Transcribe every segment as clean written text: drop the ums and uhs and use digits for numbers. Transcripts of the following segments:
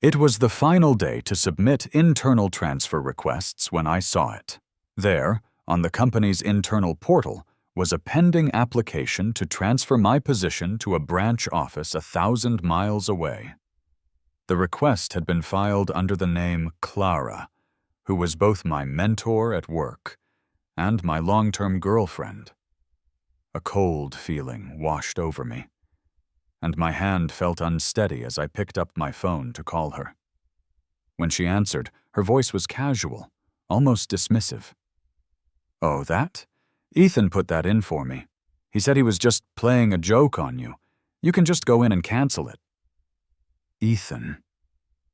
It was the final day to submit internal transfer requests when I saw it. There, on the company's internal portal, was a pending application to transfer my position to a branch office 1,000 miles away. The request had been filed under the name Clara, who was both my mentor at work and my long-term girlfriend. A cold feeling washed over me, and my hand felt unsteady as I picked up my phone to call her. When she answered, her voice was casual, almost dismissive. "Oh, that? Ethan put that in for me. He said he was just playing a joke on you. You can just go in and cancel it." Ethan.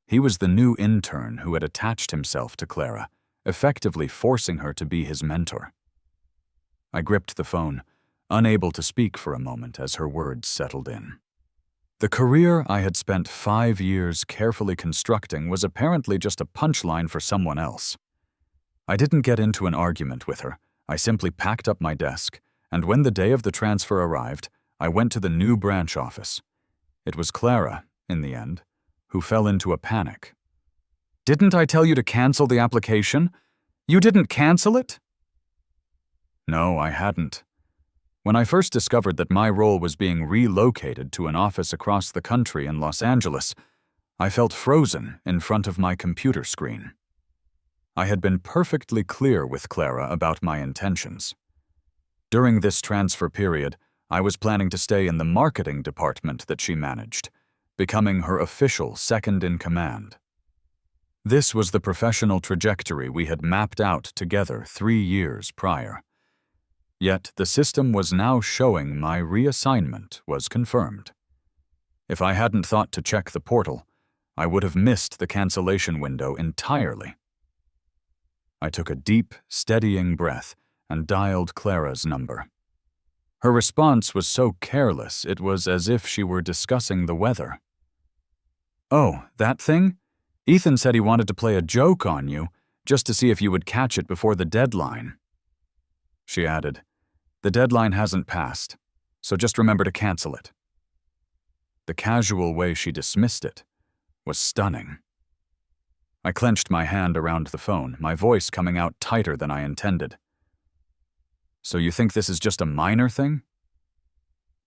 He was the new intern who had attached himself to Clara, effectively forcing her to be his mentor. I gripped the phone, unable to speak for a moment as her words settled in. The career I had spent 5 years carefully constructing was apparently just a punchline for someone else. I didn't get into an argument with her. I simply packed up my desk, and when the day of the transfer arrived, I went to the new branch office. It was Clara, in the end, who fell into a panic. "Didn't I tell you to cancel the application? You didn't cancel it?" No, I hadn't. When I first discovered that my role was being relocated to an office across the country in Los Angeles, I felt frozen in front of my computer screen. I had been perfectly clear with Clara about my intentions. During this transfer period, I was planning to stay in the marketing department that she managed, becoming her official second-in-command. This was the professional trajectory we had mapped out together 3 years prior. Yet the system was now showing my reassignment was confirmed. If I hadn't thought to check the portal, I would have missed the cancellation window entirely. I took a deep, steadying breath and dialed Clara's number. Her response was so careless it was as if she were discussing the weather. "Oh, that thing? Ethan said he wanted to play a joke on you, just to see if you would catch it before the deadline." She added, "The deadline hasn't passed, so just remember to cancel it." The casual way she dismissed it was stunning. I clenched my hand around the phone, my voice coming out tighter than I intended. "So you think this is just a minor thing?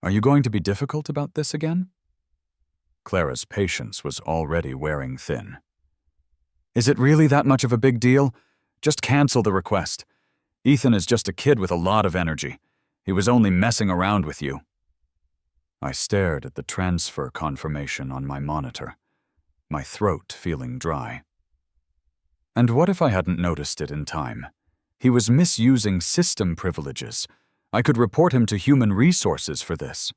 Are you going to be difficult about this again?" Clara's patience was already wearing thin. "Is it really that much of a big deal? Just cancel the request. Ethan is just a kid with a lot of energy. He was only messing around with you." I stared at the transfer confirmation on my monitor, my throat feeling dry. And what if I hadn't noticed it in time? He was misusing system privileges. I could report him to human resources for this.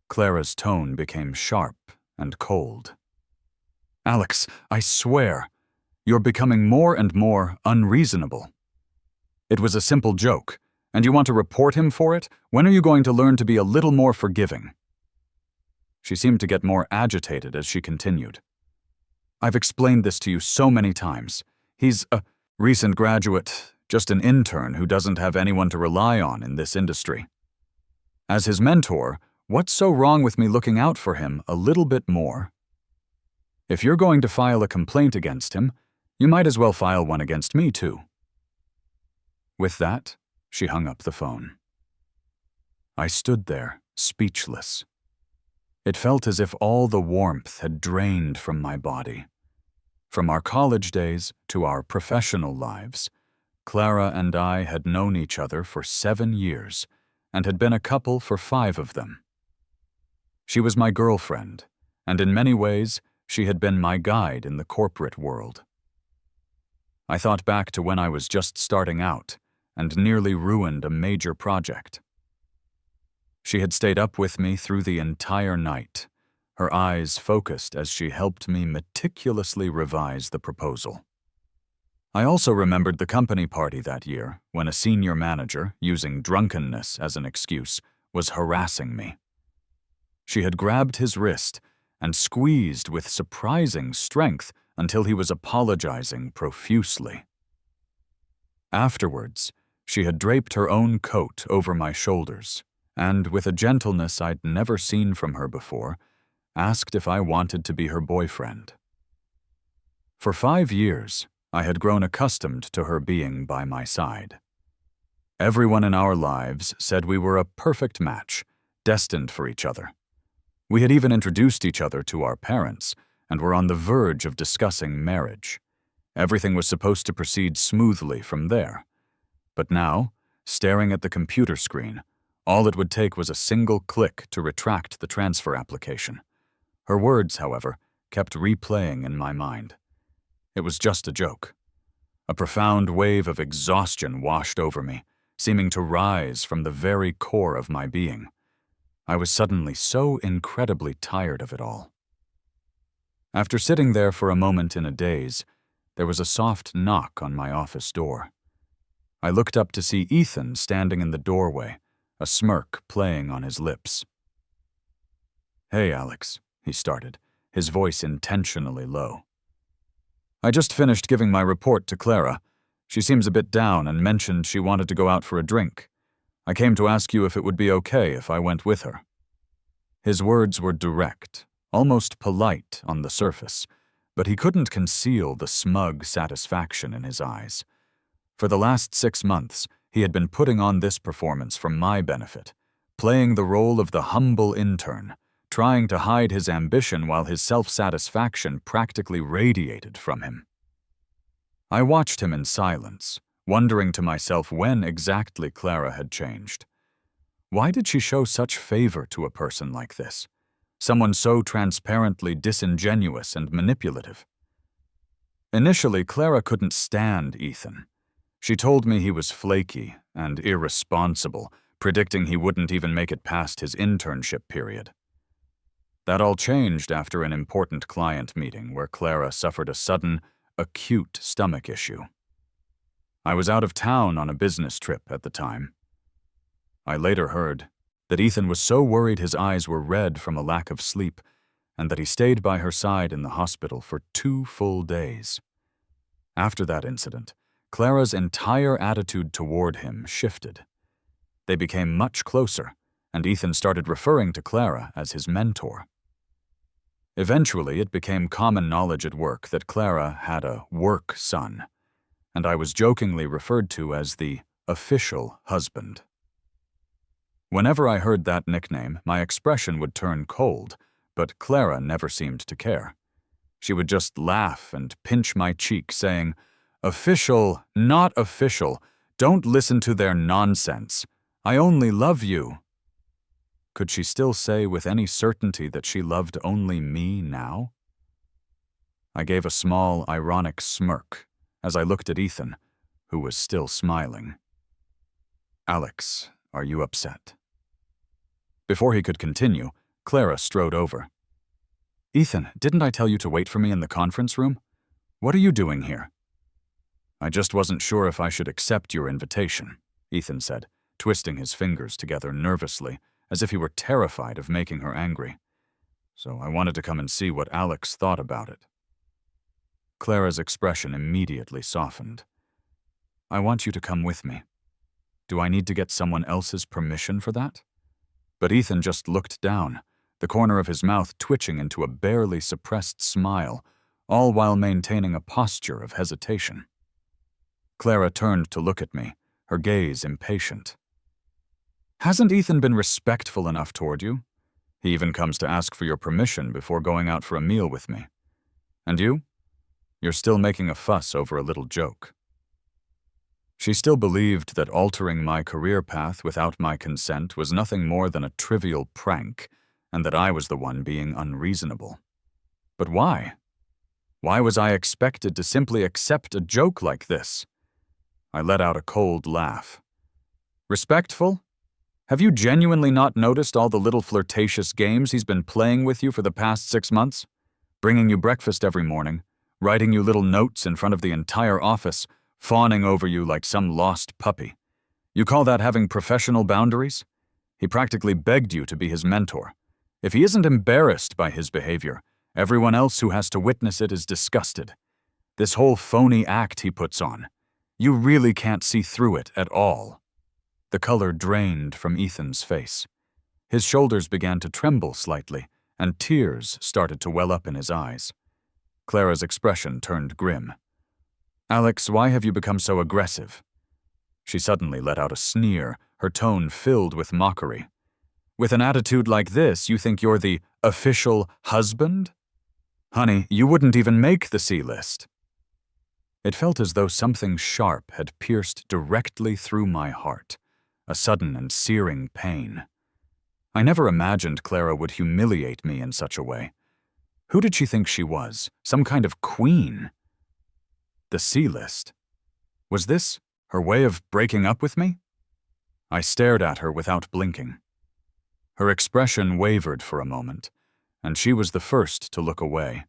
Clara's tone became sharp and cold. "Alex, I swear, you're becoming more and more unreasonable. It was a simple joke, and you want to report him for it? When are you going to learn to be a little more forgiving?" She seemed to get more agitated as she continued. "I've explained this to you so many times. He's a recent graduate, just an intern who doesn't have anyone to rely on in this industry. As his mentor, what's so wrong with me looking out for him a little bit more? If you're going to file a complaint against him, you might as well file one against me too." With that, she hung up the phone. I stood there, speechless. It felt as if all the warmth had drained from my body. From our college days to our professional lives, Clara and I had known each other for 7 years and had been a couple for 5 of them. She was my girlfriend, and in many ways, she had been my guide in the corporate world. I thought back to when I was just starting out and nearly ruined a major project. She had stayed up with me through the entire night, her eyes focused as she helped me meticulously revise the proposal. I also remembered the company party that year when a senior manager, using drunkenness as an excuse, was harassing me. She had grabbed his wrist and squeezed with surprising strength until he was apologizing profusely. Afterwards, she had draped her own coat over my shoulders, and with a gentleness I'd never seen from her before, asked if I wanted to be her boyfriend. For 5 years, I had grown accustomed to her being by my side. Everyone in our lives said we were a perfect match, destined for each other. We had even introduced each other to our parents and were on the verge of discussing marriage. Everything was supposed to proceed smoothly from there. But now, staring at the computer screen, all it would take was a single click to retract the transfer application. Her words, however, kept replaying in my mind. It was just a joke. A profound wave of exhaustion washed over me, seeming to rise from the very core of my being. I was suddenly so incredibly tired of it all. After sitting there for a moment in a daze, there was a soft knock on my office door. I looked up to see Ethan standing in the doorway, a smirk playing on his lips. "Hey, Alex," he started, his voice intentionally low. "I just finished giving my report to Clara. She seems a bit down and mentioned she wanted to go out for a drink. I came to ask you if it would be okay if I went with her." His words were direct, almost polite on the surface, but he couldn't conceal the smug satisfaction in his eyes. For the last 6 months, he had been putting on this performance for my benefit, playing the role of the humble intern, trying to hide his ambition while his self-satisfaction practically radiated from him. I watched him in silence, wondering to myself when exactly Clara had changed. Why did she show such favor to a person like this? Someone so transparently disingenuous and manipulative. Initially, Clara couldn't stand Ethan. She told me he was flaky and irresponsible, predicting he wouldn't even make it past his internship period. That all changed after an important client meeting where Clara suffered a sudden, acute stomach issue. I was out of town on a business trip at the time. I later heard that Ethan was so worried his eyes were red from a lack of sleep and that he stayed by her side in the hospital for 2 full days. After that incident, Clara's entire attitude toward him shifted. They became much closer, and Ethan started referring to Clara as his mentor. Eventually, it became common knowledge at work that Clara had a work son, and I was jokingly referred to as the official husband. Whenever I heard that nickname, my expression would turn cold, but Clara never seemed to care. She would just laugh and pinch my cheek, saying, "Official, not official. Don't listen to their nonsense. I only love you." Could she still say with any certainty that she loved only me now? I gave a small, ironic smirk as I looked at Ethan, who was still smiling. "Alex, are you upset?" Before he could continue, Clara strode over. "Ethan, didn't I tell you to wait for me in the conference room? What are you doing here?" "I just wasn't sure if I should accept your invitation," Ethan said, twisting his fingers together nervously, as if he were terrified of making her angry. "So I wanted to come and see what Alex thought about it." Clara's expression immediately softened. "I want you to come with me. Do I need to get someone else's permission for that?" But Ethan just looked down, the corner of his mouth twitching into a barely suppressed smile, all while maintaining a posture of hesitation. Clara turned to look at me, her gaze impatient. "Hasn't Ethan been respectful enough toward you? He even comes to ask for your permission before going out for a meal with me. And you? You're still making a fuss over a little joke." She still believed that altering my career path without my consent was nothing more than a trivial prank, and that I was the one being unreasonable. But why? Why was I expected to simply accept a joke like this? I let out a cold laugh. "Respectful? Have you genuinely not noticed all the little flirtatious games he's been playing with you for the past 6 months? Bringing you breakfast every morning, writing you little notes in front of the entire office, fawning over you like some lost puppy. You call that having professional boundaries? He practically begged you to be his mentor. If he isn't embarrassed by his behavior, everyone else who has to witness it is disgusted. This whole phony act he puts on, you really can't see through it at all." The color drained from Ethan's face. His shoulders began to tremble slightly, and tears started to well up in his eyes. Clara's expression turned grim. "Alex, why have you become so aggressive?" She suddenly let out a sneer, her tone filled with mockery. "With an attitude like this, you think you're the official husband? Honey, you wouldn't even make the C-list." It felt as though something sharp had pierced directly through my heart, a sudden and searing pain. I never imagined Clara would humiliate me in such a way. Who did she think she was? Some kind of queen? The C-list. Was this her way of breaking up with me? I stared at her without blinking. Her expression wavered for a moment, and she was the first to look away.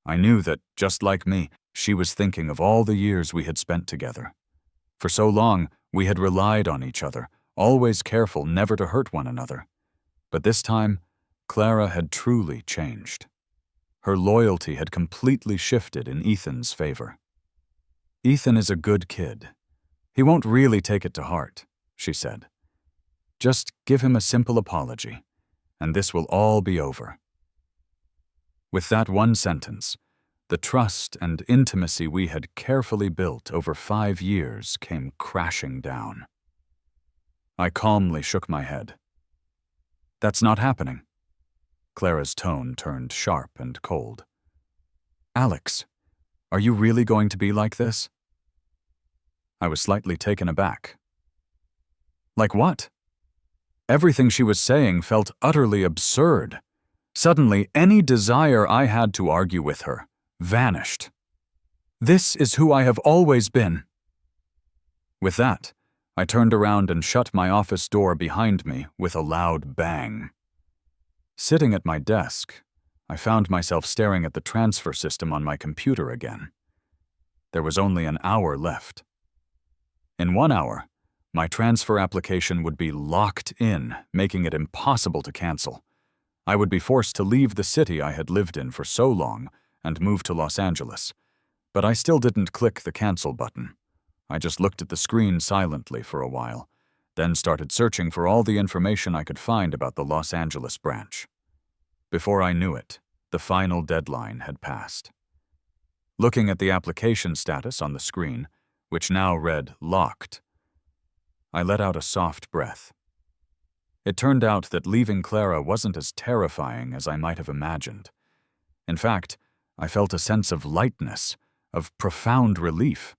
I knew that, just like me, she was thinking of all the years we had spent together. For so long, we had relied on each other, always careful never to hurt one another. But this time, Clara had truly changed. Her loyalty had completely shifted in Ethan's favor. "Ethan is a good kid. He won't really take it to heart," she said. "Just give him a simple apology, and this will all be over." With that one sentence, the trust and intimacy we had carefully built over 5 years came crashing down. I calmly shook my head. "That's not happening." Clara's tone turned sharp and cold. "Alex, are you really going to be like this?" I was slightly taken aback. Like what? Everything she was saying felt utterly absurd. Suddenly, any desire I had to argue with her vanished. "This is who I have always been." With that, I turned around and shut my office door behind me with a loud bang. Sitting at my desk, I found myself staring at the transfer system on my computer again. There was only an hour left. In 1 hour, my transfer application would be locked in, making it impossible to cancel. I would be forced to leave the city I had lived in for so long and move to Los Angeles. But I still didn't click the cancel button. I just looked at the screen silently for a while, then started searching for all the information I could find about the Los Angeles branch. Before I knew it, the final deadline had passed. Looking at the application status on the screen, which now read locked, I let out a soft breath. It turned out that leaving Clara wasn't as terrifying as I might have imagined. In fact, I felt a sense of lightness, of profound relief.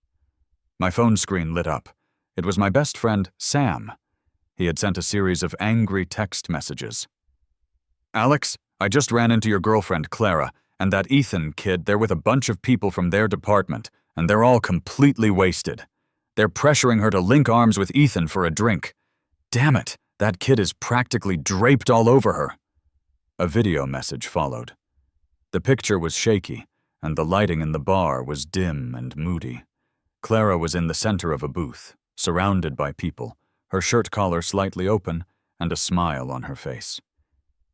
My phone screen lit up. It was my best friend, Sam. He had sent a series of angry text messages. "Alex, I just ran into your girlfriend, Clara, and that Ethan kid. They're with a bunch of people from their department, and they're all completely wasted. They're pressuring her to link arms with Ethan for a drink. Damn it, that kid is practically draped all over her." A video message followed. The picture was shaky, and the lighting in the bar was dim and moody. Clara was in the center of a booth, surrounded by people, her shirt collar slightly open, and a smile on her face.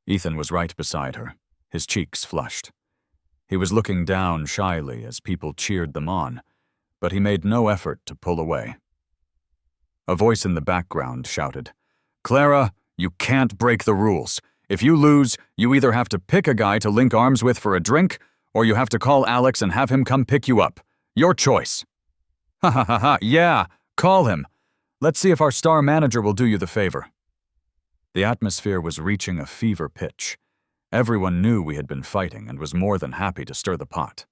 Ethan was right beside her, his cheeks flushed. He was looking down shyly as people cheered them on, but he made no effort to pull away. A voice in the background shouted, "Clara, you can't break the rules. If you lose, you either have to pick a guy to link arms with for a drink, or you have to call Alex and have him come pick you up. Your choice." "Ha ha ha ha, yeah, call him. Let's see if our star manager will do you the favor." The atmosphere was reaching a fever pitch. Everyone knew we had been fighting and was more than happy to stir the pot.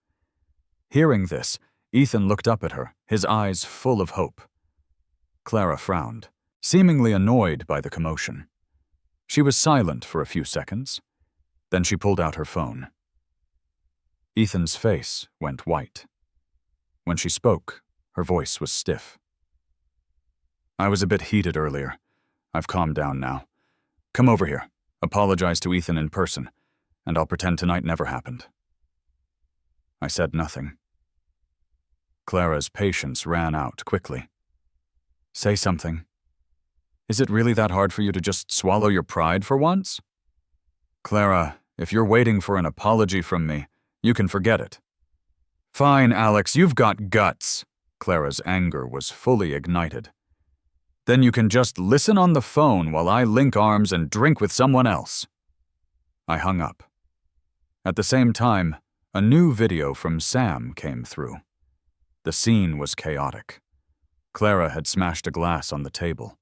Hearing this, Ethan looked up at her, his eyes full of hope. Clara frowned, seemingly annoyed by the commotion. She was silent for a few seconds. Then she pulled out her phone. Ethan's face went white. When she spoke, her voice was stiff. "I was a bit heated earlier. I've calmed down now. Come over here, apologize to Ethan in person, and I'll pretend tonight never happened." I said nothing. Clara's patience ran out quickly. "Say something. Is it really that hard for you to just swallow your pride for once?" "Clara, if you're waiting for an apology from me, you can forget it." "Fine, Alex, you've got guts." Clara's anger was fully ignited. "Then you can just listen on the phone while I link arms and drink with someone else." I hung up. At the same time, a new video from Sam came through. The scene was chaotic. Clara had smashed a glass on the table.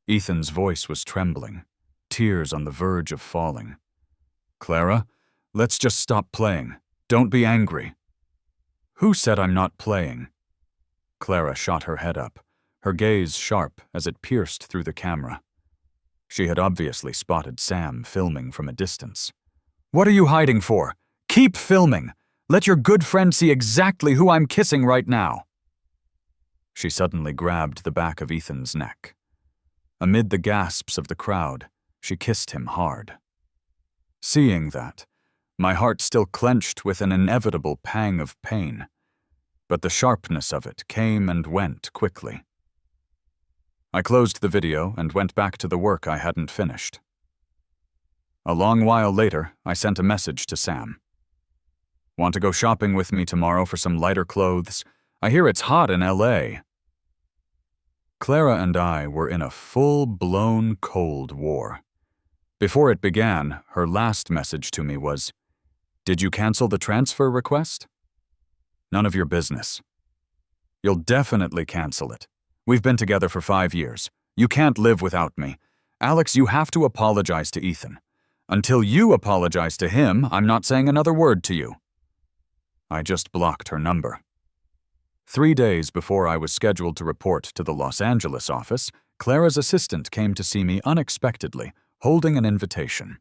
Ethan's voice was trembling, tears on the verge of falling. "Clara, let's just stop playing. Don't be angry." "Who said I'm not playing?" Clara shot her head up, her gaze sharp as it pierced through the camera. She had obviously spotted Sam filming from a distance. "What are you hiding for? Keep filming! Let your good friend see exactly who I'm kissing right now!" She suddenly grabbed the back of Ethan's neck. Amid the gasps of the crowd, she kissed him hard. Seeing that, my heart still clenched with an inevitable pang of pain, but the sharpness of it came and went quickly. I closed the video and went back to the work I hadn't finished. A long while later, I sent a message to Sam. "Want to go shopping with me tomorrow for some lighter clothes? I hear it's hot in LA." Clara and I were in a full-blown Cold War. Before it began, her last message to me was, "Did you cancel the transfer request?" "None of your business." "You'll definitely cancel it. We've been together for 5 years. You can't live without me. Alex, you have to apologize to Ethan. Until you apologize to him, I'm not saying another word to you." I just blocked her number. 3 days before I was scheduled to report to the Los Angeles office, Clara's assistant came to see me unexpectedly, holding an invitation.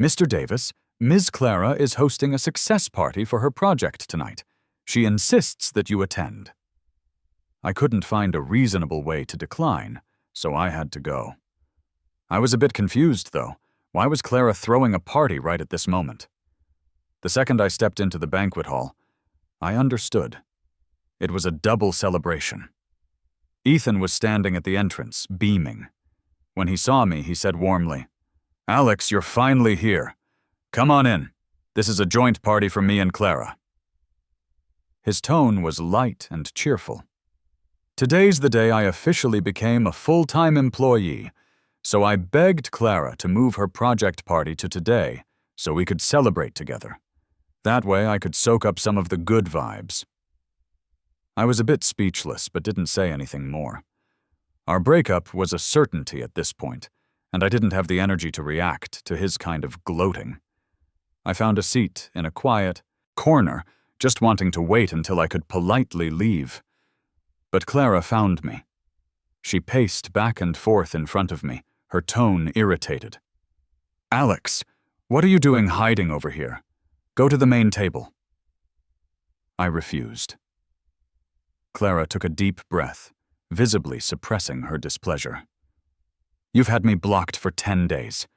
"Mr. Davis, Ms. Clara is hosting a success party for her project tonight. She insists that you attend." I couldn't find a reasonable way to decline, so I had to go. I was a bit confused, though. Why was Clara throwing a party right at this moment? The second I stepped into the banquet hall, I understood. It was a double celebration. Ethan was standing at the entrance, beaming. When he saw me, he said warmly, "Alex, you're finally here. Come on in. This is a joint party for me and Clara." His tone was light and cheerful. "Today's the day I officially became a full-time employee, so I begged Clara to move her project party to today so we could celebrate together. That way I could soak up some of the good vibes." I was a bit speechless, but didn't say anything more. Our breakup was a certainty at this point, and I didn't have the energy to react to his kind of gloating. I found a seat in a quiet corner, just wanting to wait until I could politely leave. But Clara found me. She paced back and forth in front of me, her tone irritated. "Alex, what are you doing hiding over here? Go to the main table." I refused. Clara took a deep breath, visibly suppressing her displeasure. "You've had me blocked for 10 days.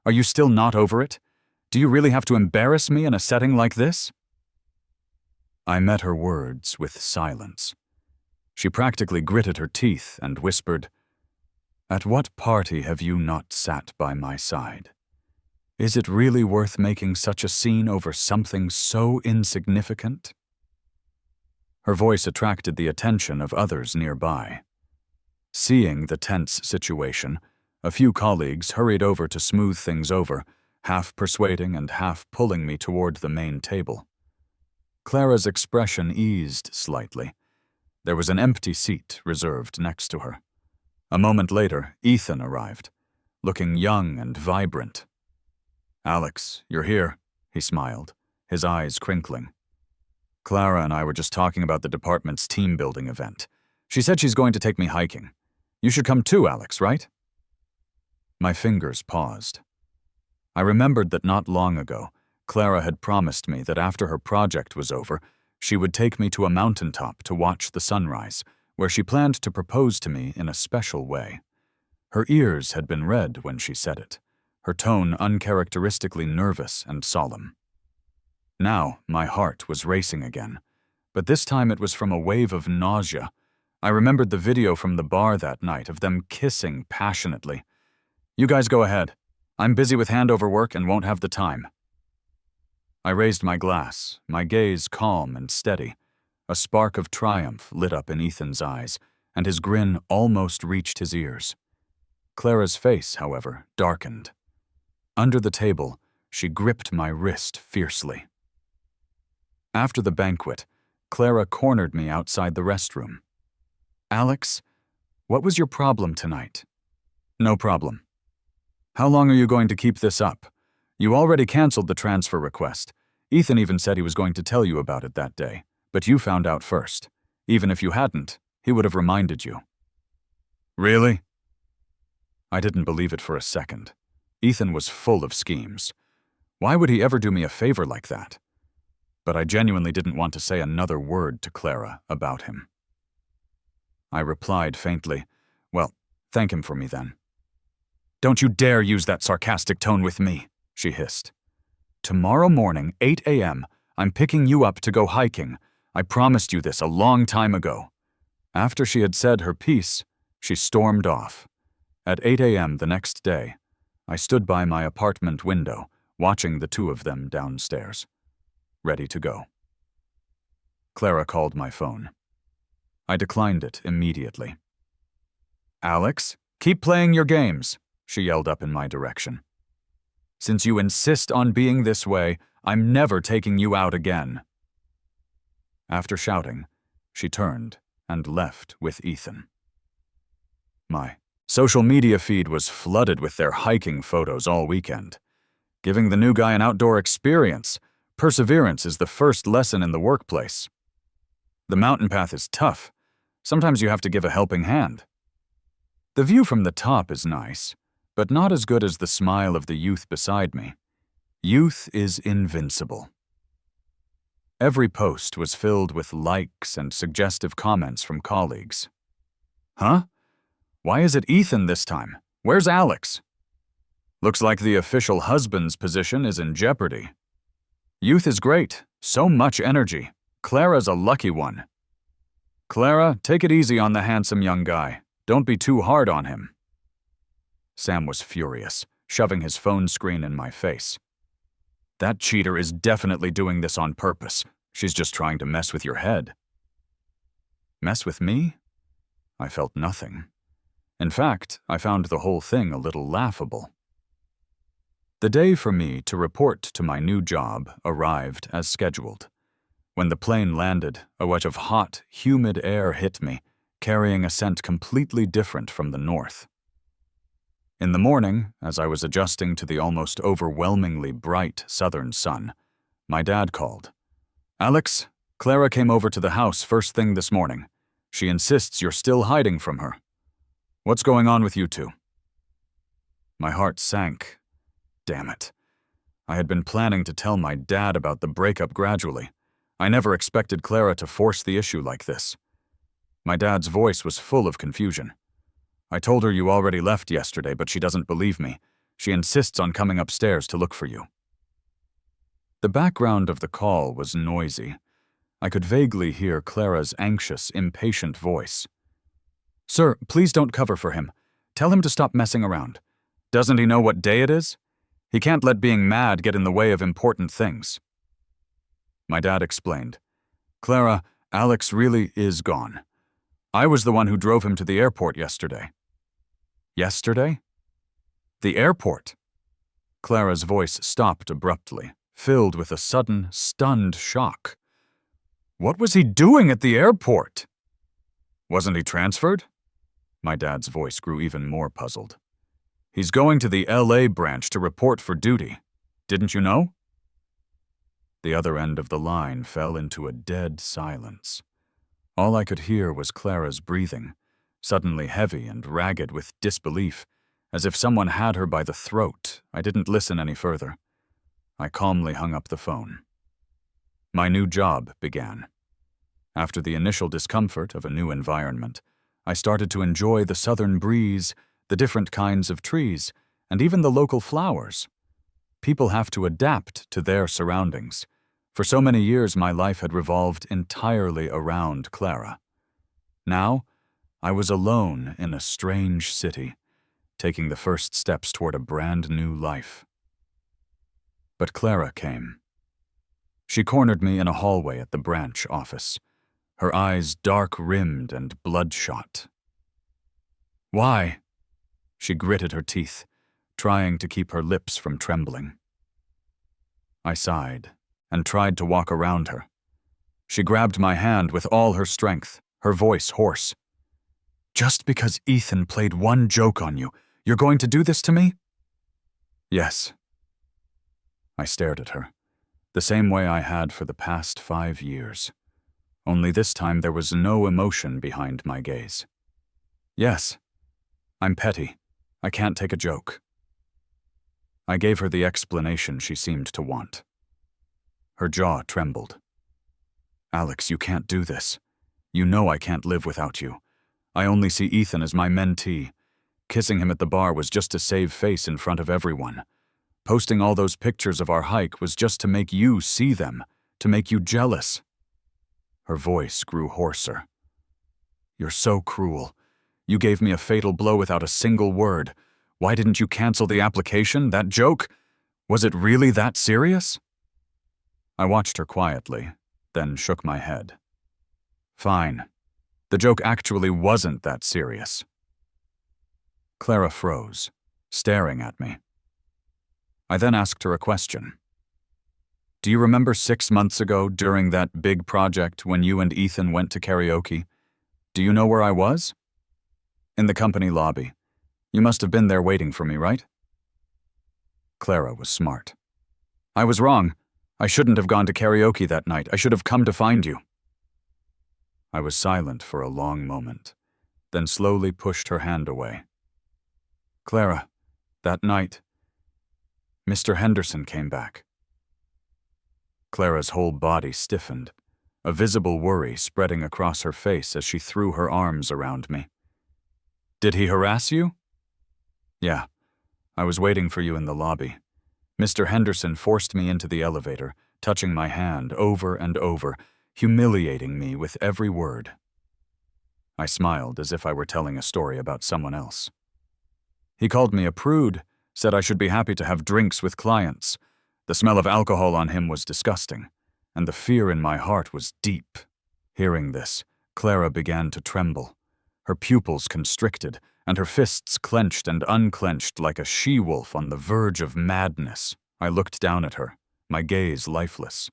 Are you still not over it? Do you really have to embarrass me in a setting like this?" I met her words with silence. She practically gritted her teeth and whispered, "At what party have you not sat by my side? Is it really worth making such a scene over something so insignificant?" Her voice attracted the attention of others nearby. Seeing the tense situation, a few colleagues hurried over to smooth things over, half persuading and half pulling me toward the main table. Clara's expression eased slightly. There was an empty seat reserved next to her. A moment later, Ethan arrived, looking young and vibrant. "Alex, you're here," he smiled, his eyes crinkling. "Clara and I were just talking about the department's team-building event. She said she's going to take me hiking. You should come too, Alex, right?" My fingers paused. I remembered that not long ago, Clara had promised me that after her project was over, she would take me to a mountaintop to watch the sunrise, where she planned to propose to me in a special way. Her ears had been red when she said it, her tone uncharacteristically nervous and solemn. Now, my heart was racing again, but this time it was from a wave of nausea. I remembered the video from the bar that night of them kissing passionately. "You guys go ahead. I'm busy with handover work and won't have the time." I raised my glass, my gaze calm and steady. A spark of triumph lit up in Ethan's eyes, and his grin almost reached his ears. Clara's face, however, darkened. Under the table, She gripped my wrist fiercely. After the banquet, Clara cornered me outside the restroom. "Alex, what was your problem tonight?" "No problem." "How long are you going to keep this up? You already canceled the transfer request. Ethan even said he was going to tell you about it that day, but you found out first. Even if you hadn't, he would have reminded you." "Really?" I didn't believe it for a second. Ethan was full of schemes. Why would he ever do me a favor like that? But I genuinely didn't want to say another word to Clara about him. I replied faintly, "Well, thank him for me then." "Don't you dare use that sarcastic tone with me," she hissed. "Tomorrow morning, 8 a.m., I'm picking you up to go hiking. I promised you this a long time ago." After she had said her piece, she stormed off. At 8 a.m. the next day, I stood by my apartment window, watching the two of them downstairs, ready to go. Clara called my phone. I declined it immediately. "Alex, keep playing your games," she yelled up in my direction. "Since you insist on being this way, I'm never taking you out again." After shouting, she turned and left with Ethan. My social media feed was flooded with their hiking photos all weekend, giving the new guy an outdoor experience. Perseverance is the first lesson in the workplace. The mountain path is tough. Sometimes you have to give a helping hand. The view from the top is nice, but not as good as the smile of the youth beside me. Youth is invincible. Every post was filled with likes and suggestive comments from colleagues. "Huh? Why is it Ethan this time? Where's Alex? Looks like the official husband's position is in jeopardy. Youth is great, so much energy. Clara's a lucky one. Clara, take it easy on the handsome young guy. Don't be too hard on him." Sam was furious, shoving his phone screen in my face. "That cheater is definitely doing this on purpose. She's just trying to mess with your head." Mess with me? I felt nothing. In fact, I found the whole thing a little laughable. The day for me to report to my new job arrived as scheduled. When the plane landed, a wedge of hot, humid air hit me, carrying a scent completely different from the north. In the morning, as I was adjusting to the almost overwhelmingly bright southern sun, my dad called. "Alex, Clara came over to the house first thing this morning. She insists you're still hiding from her. What's going on with you two?" My heart sank. Damn it. I had been planning to tell my dad about the breakup gradually. I never expected Clara to force the issue like this. My dad's voice was full of confusion. "I told her you already left yesterday, but she doesn't believe me. She insists on coming upstairs to look for you." The background of the call was noisy. I could vaguely hear Clara's anxious, impatient voice. "Sir, please don't cover for him. Tell him to stop messing around. Doesn't he know what day it is? He can't let being mad get in the way of important things." My dad explained. "Clara, Alex really is gone. I was the one who drove him to the airport yesterday." "Yesterday?" "The airport." Clara's voice stopped abruptly, filled with a sudden, stunned shock. "What was he doing at the airport?" "Wasn't he transferred?" My dad's voice grew even more puzzled. "He's going to the LA branch to report for duty. Didn't you know?" The other end of the line fell into a dead silence. All I could hear was Clara's breathing, suddenly heavy and ragged with disbelief, as if someone had her by the throat. I didn't listen any further. I calmly hung up the phone. My new job began. After the initial discomfort of a new environment, I started to enjoy the southern breeze, the different kinds of trees, and even the local flowers. People have to adapt to their surroundings. For so many years, my life had revolved entirely around Clara. Now, I was alone in a strange city, taking the first steps toward a brand new life. But Clara came. She cornered me in a hallway at the branch office, her eyes dark-rimmed and bloodshot. "Why?" She gritted her teeth, trying to keep her lips from trembling. I sighed and tried to walk around her. She grabbed my hand with all her strength, her voice hoarse. "Just because Ethan played one joke on you, you're going to do this to me?" "Yes." I stared at her, the same way I had for the past 5 years. Only this time there was no emotion behind my gaze. "Yes. I'm petty. I can't take a joke." I gave her the explanation she seemed to want. Her jaw trembled. "Alex, you can't do this. You know I can't live without you. I only see Ethan as my mentee. Kissing him at the bar was just to save face in front of everyone. Posting all those pictures of our hike was just to make you see them, to make you jealous." Her voice grew hoarser. "You're so cruel. You gave me a fatal blow without a single word. Why didn't you cancel the application? That joke? Was it really that serious?" I watched her quietly, then shook my head. "Fine. The joke actually wasn't that serious." Clara froze, staring at me. I then asked her a question. "Do you remember 6 months ago during that big project when you and Ethan went to karaoke? Do you know where I was?" "In the company lobby. You must have been there waiting for me, right?" Clara was smart. "I was wrong. I shouldn't have gone to karaoke that night. I should have come to find you." I was silent for a long moment, then slowly pushed her hand away. "Clara, that night, Mr. Henderson came back." Clara's whole body stiffened, a visible worry spreading across her face as she threw her arms around me. "Did he harass you?" "Yeah. I was waiting for you in the lobby. Mr. Henderson forced me into the elevator, touching my hand over and over, humiliating me with every word." I smiled as if I were telling a story about someone else. "He called me a prude, said I should be happy to have drinks with clients. The smell of alcohol on him was disgusting, and the fear in my heart was deep." Hearing this, Clara began to tremble. Her pupils constricted, and her fists clenched and unclenched like a she-wolf on the verge of madness. I looked down at her, my gaze lifeless.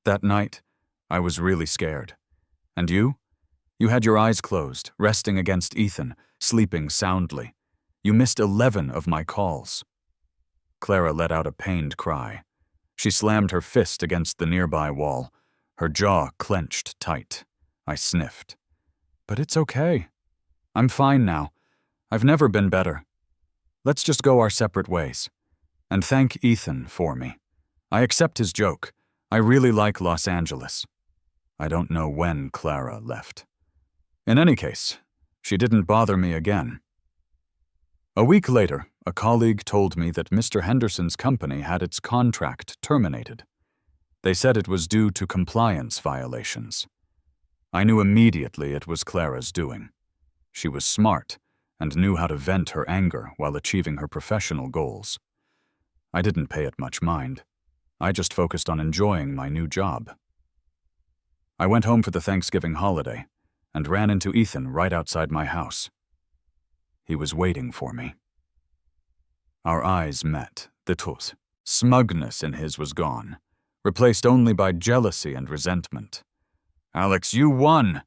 "That night, I was really scared. And you? You had your eyes closed, resting against Ethan, sleeping soundly. You missed 11 of my calls." Clara let out a pained cry. She slammed her fist against the nearby wall, her jaw clenched tight. I sniffed. "But it's okay. I'm fine now. I've never been better. Let's just go our separate ways. And thank Ethan for me. I accept his joke. I really like Los Angeles." I don't know when Clara left. In any case, she didn't bother me again. A week later, a colleague told me that Mr. Henderson's company had its contract terminated. They said it was due to compliance violations. I knew immediately it was Clara's doing. She was smart and knew how to vent her anger while achieving her professional goals. I didn't pay it much mind. I just focused on enjoying my new job. I went home for the Thanksgiving holiday and ran into Ethan right outside my house. He was waiting for me. Our eyes met. The smugness in his was gone, replaced only by jealousy and resentment. "Alex, you won!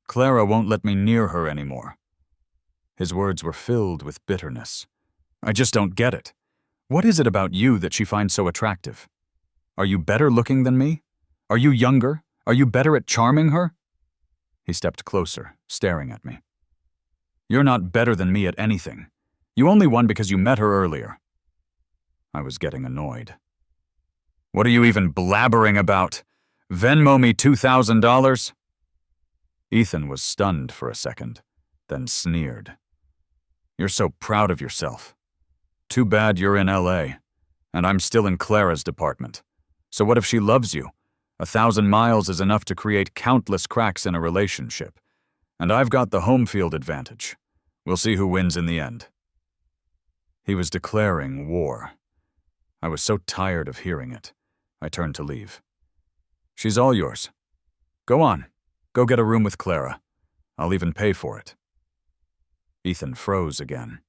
Clara won't let me near her anymore." His words were filled with bitterness. "I just don't get it. What is it about you that she finds so attractive? Are you better looking than me? Are you younger? Are you better at charming her?" He stepped closer, staring at me. "You're not better than me at anything. You only won because you met her earlier." I was getting annoyed. "What are you even blabbering about? Venmo me $2,000? Ethan was stunned for a second, then sneered. "You're so proud of yourself. Too bad you're in LA, and I'm still in Clara's department. So what if she loves you? 1,000 miles is enough to create countless cracks in a relationship. And I've got the home field advantage. We'll see who wins in the end." He was declaring war. I was so tired of hearing it. I turned to leave. "She's all yours. Go on. Go get a room with Clara. I'll even pay for it." Ethan froze again,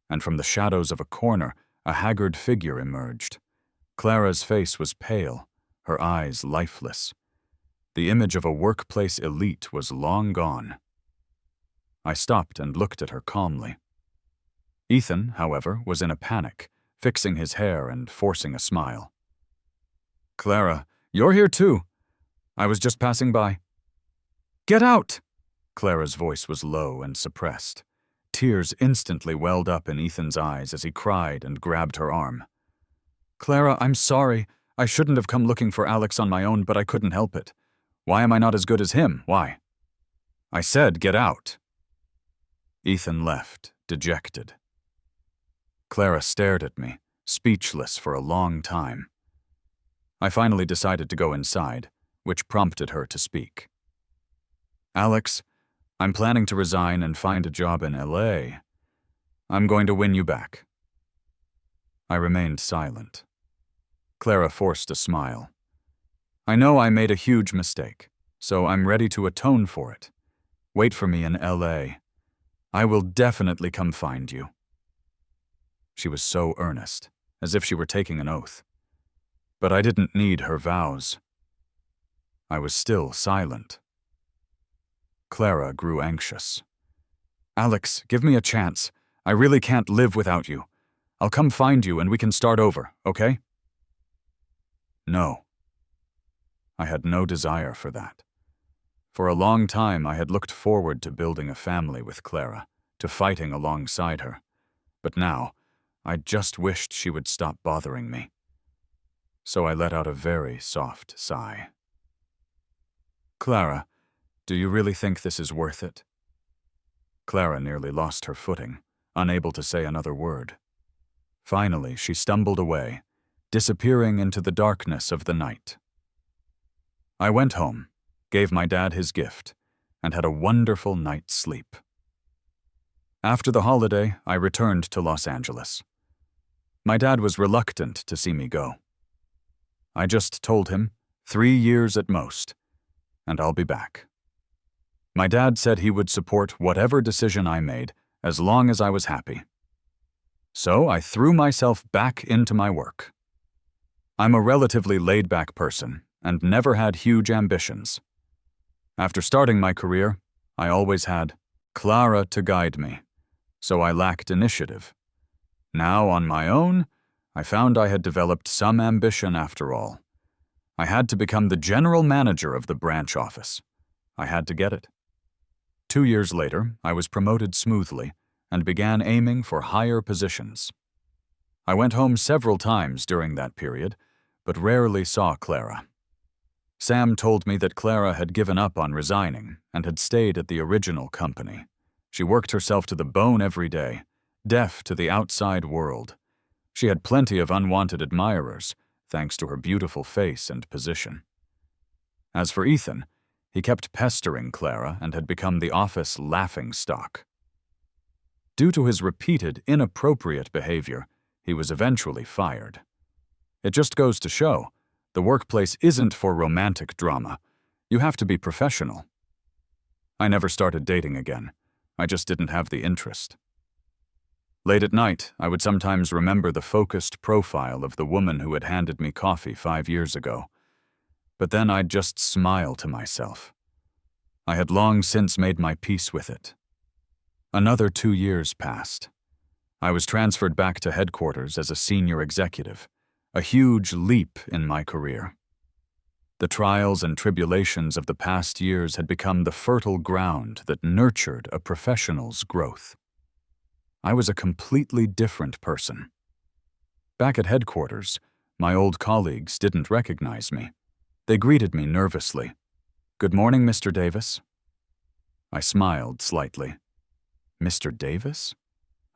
and from the shadows of a corner, a haggard figure emerged. Clara's face was pale, her eyes lifeless. The image of a workplace elite was long gone. I stopped and looked at her calmly. Ethan, however, was in a panic, fixing his hair and forcing a smile. "Clara, you're here too. I was just passing by." "Get out!" Clara's voice was low and suppressed. Tears instantly welled up in Ethan's eyes as he cried and grabbed her arm. "Clara, I'm sorry. I shouldn't have come looking for Alex on my own, but I couldn't help it. Why am I not as good as him? Why?" "I said get out." Ethan left, dejected. Clara stared at me, speechless for a long time. I finally decided to go inside, which prompted her to speak. "Alex, I'm planning to resign and find a job in LA. I'm going to win you back." I remained silent. Clara forced a smile. "I know I made a huge mistake, so I'm ready to atone for it. Wait for me in LA. I will definitely come find you." She was so earnest, as if she were taking an oath. But I didn't need her vows. I was still silent. Clara grew anxious. "Alex, give me a chance. I really can't live without you. I'll come find you and we can start over, okay?" No. I had no desire for that. For a long time I had looked forward to building a family with Clara, to fighting alongside her. But now, I just wished she would stop bothering me. So I let out a very soft sigh. "Clara, do you really think this is worth it?" Clara nearly lost her footing, unable to say another word. Finally, she stumbled away, disappearing into the darkness of the night. I went home, gave my dad his gift, and had a wonderful night's sleep. After the holiday, I returned to Los Angeles. My dad was reluctant to see me go. I just told him, 3 years at most, and I'll be back. My dad said he would support whatever decision I made as long as I was happy. So I threw myself back into my work. I'm a relatively laid-back person and never had huge ambitions. After starting my career, I always had Clara to guide me, so I lacked initiative. Now, on my own, I found I had developed some ambition after all. I had to become the general manager of the branch office. I had to get it. 2 years later, I was promoted smoothly and began aiming for higher positions. I went home several times during that period, but rarely saw Clara. Sam told me that Clara had given up on resigning and had stayed at the original company. She worked herself to the bone every day, deaf to the outside world. She had plenty of unwanted admirers, thanks to her beautiful face and position. As for Ethan, he kept pestering Clara and had become the office laughingstock. Due to his repeated, inappropriate behavior, he was eventually fired. It just goes to show, the workplace isn't for romantic drama. You have to be professional. I never started dating again. I just didn't have the interest. Late at night, I would sometimes remember the focused profile of the woman who had handed me coffee 5 years ago. But then I'd just smile to myself. I had long since made my peace with it. Another 2 years passed. I was transferred back to headquarters as a senior executive, a huge leap in my career. The trials and tribulations of the past years had become the fertile ground that nurtured a professional's growth. I was a completely different person. Back at headquarters, my old colleagues didn't recognize me. They greeted me nervously. "Good morning, Mr. Davis." I smiled slightly. "Mr. Davis?"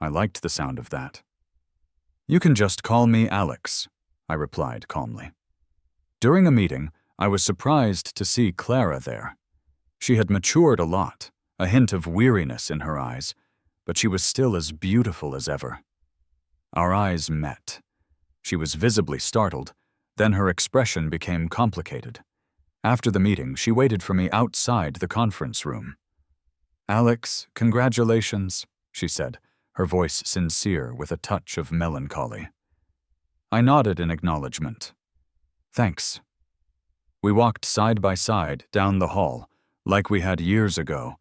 I liked the sound of that. "You can just call me Alex," I replied calmly. During a meeting, I was surprised to see Clara there. She had matured a lot, a hint of weariness in her eyes, but she was still as beautiful as ever. Our eyes met. She was visibly startled, then her expression became complicated. After the meeting, she waited for me outside the conference room. "Alex, congratulations," she said, her voice sincere with a touch of melancholy. I nodded in acknowledgement. Thanks. We walked side by side down the hall, like we had years ago,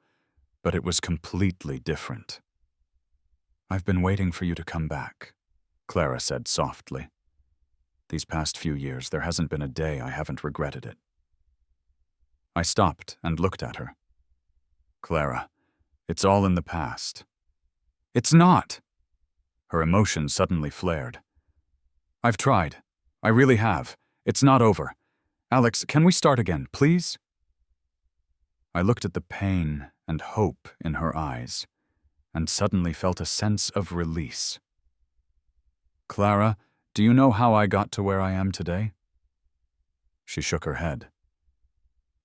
but it was completely different. I've been waiting for you to come back, Clara said softly. These past few years, there hasn't been a day I haven't regretted it. I stopped and looked at her. Clara, it's all in the past. It's not! Her emotion suddenly flared. I've tried. I really have. It's not over. Alex, can we start again, please? I looked at the pain and hope in her eyes, and suddenly felt a sense of release. Clara, do you know how I got to where I am today? She shook her head.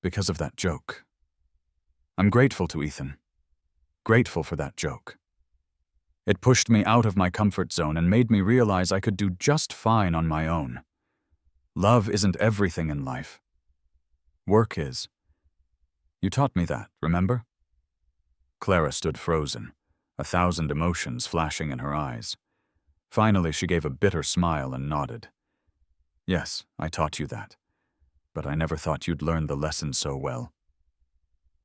Because of that joke. I'm grateful to Ethan. Grateful for that joke. It pushed me out of my comfort zone and made me realize I could do just fine on my own. Love isn't everything in life. Work is. You taught me that, remember? Clara stood frozen, 1,000 emotions flashing in her eyes. Finally, she gave a bitter smile and nodded. Yes, I taught you that, but I never thought you'd learn the lesson so well.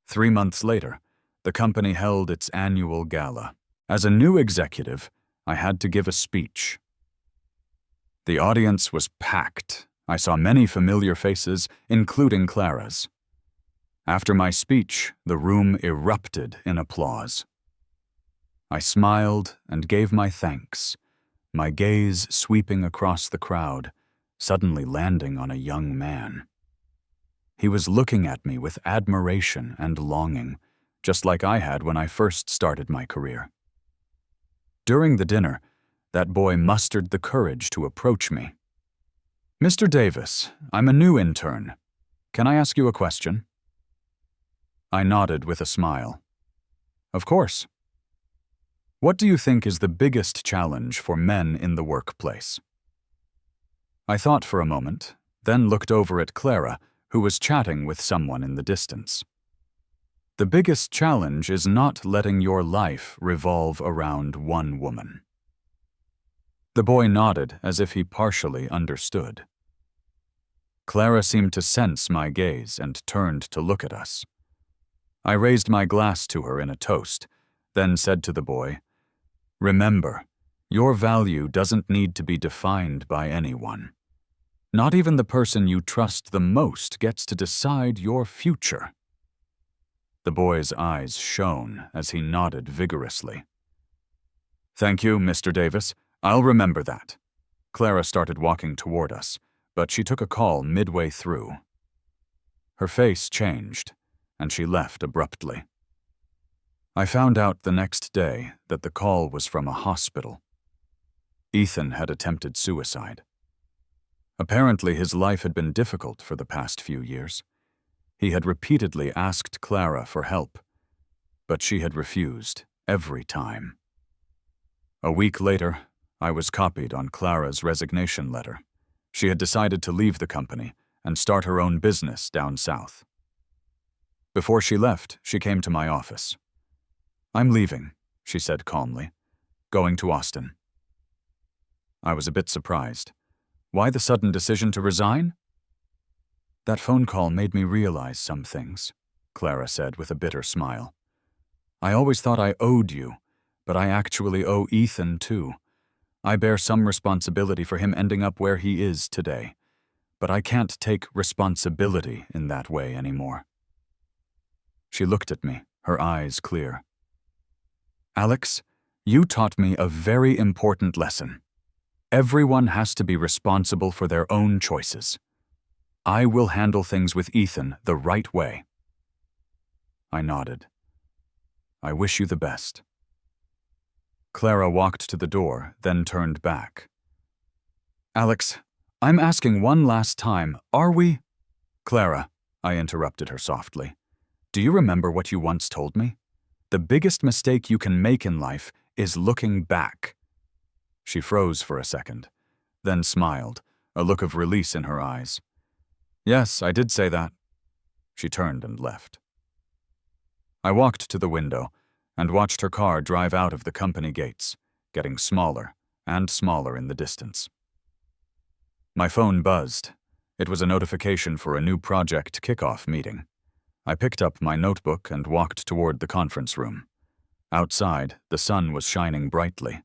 3 months later, the company held its annual gala. As a new executive, I had to give a speech. The audience was packed. I saw many familiar faces, including Clara's. After my speech, the room erupted in applause. I smiled and gave my thanks, my gaze sweeping across the crowd, suddenly landing on a young man. He was looking at me with admiration and longing, just like I had when I first started my career. During the dinner, that boy mustered the courage to approach me. Mr. Davis, I'm a new intern. Can I ask you a question? I nodded with a smile. Of course. What do you think is the biggest challenge for men in the workplace? I thought for a moment, then looked over at Clara, who was chatting with someone in the distance. The biggest challenge is not letting your life revolve around one woman. The boy nodded as if he partially understood. Clara seemed to sense my gaze and turned to look at us. I raised my glass to her in a toast, then said to the boy, "Remember, your value doesn't need to be defined by anyone. Not even the person you trust the most gets to decide your future." The boy's eyes shone as he nodded vigorously. Thank you, Mr. Davis. I'll remember that. Clara started walking toward us, but she took a call midway through. Her face changed, and she left abruptly. I found out the next day that the call was from a hospital. Ethan had attempted suicide. Apparently, his life had been difficult for the past few years. He had repeatedly asked Clara for help, but she had refused every time. A week later, I was copied on Clara's resignation letter. She had decided to leave the company and start her own business down south. Before she left, she came to my office. I'm leaving, she said calmly, going to Austin. I was a bit surprised. Why the sudden decision to resign? That phone call made me realize some things, Clara said with a bitter smile. I always thought I owed you, but I actually owe Ethan too. I bear some responsibility for him ending up where he is today, but I can't take responsibility in that way anymore. She looked at me, her eyes clear. Alex, you taught me a very important lesson. Everyone has to be responsible for their own choices. I will handle things with Ethan the right way. I nodded. I wish you the best. Clara walked to the door, then turned back. Alex, I'm asking one last time, are we— Clara, I interrupted her softly. Do you remember what you once told me? The biggest mistake you can make in life is looking back. She froze for a second, then smiled, a look of release in her eyes. Yes, I did say that. She turned and left. I walked to the window and watched her car drive out of the company gates, getting smaller and smaller in the distance. My phone buzzed. It was a notification for a new project kickoff meeting. I picked up my notebook and walked toward the conference room. Outside, the sun was shining brightly.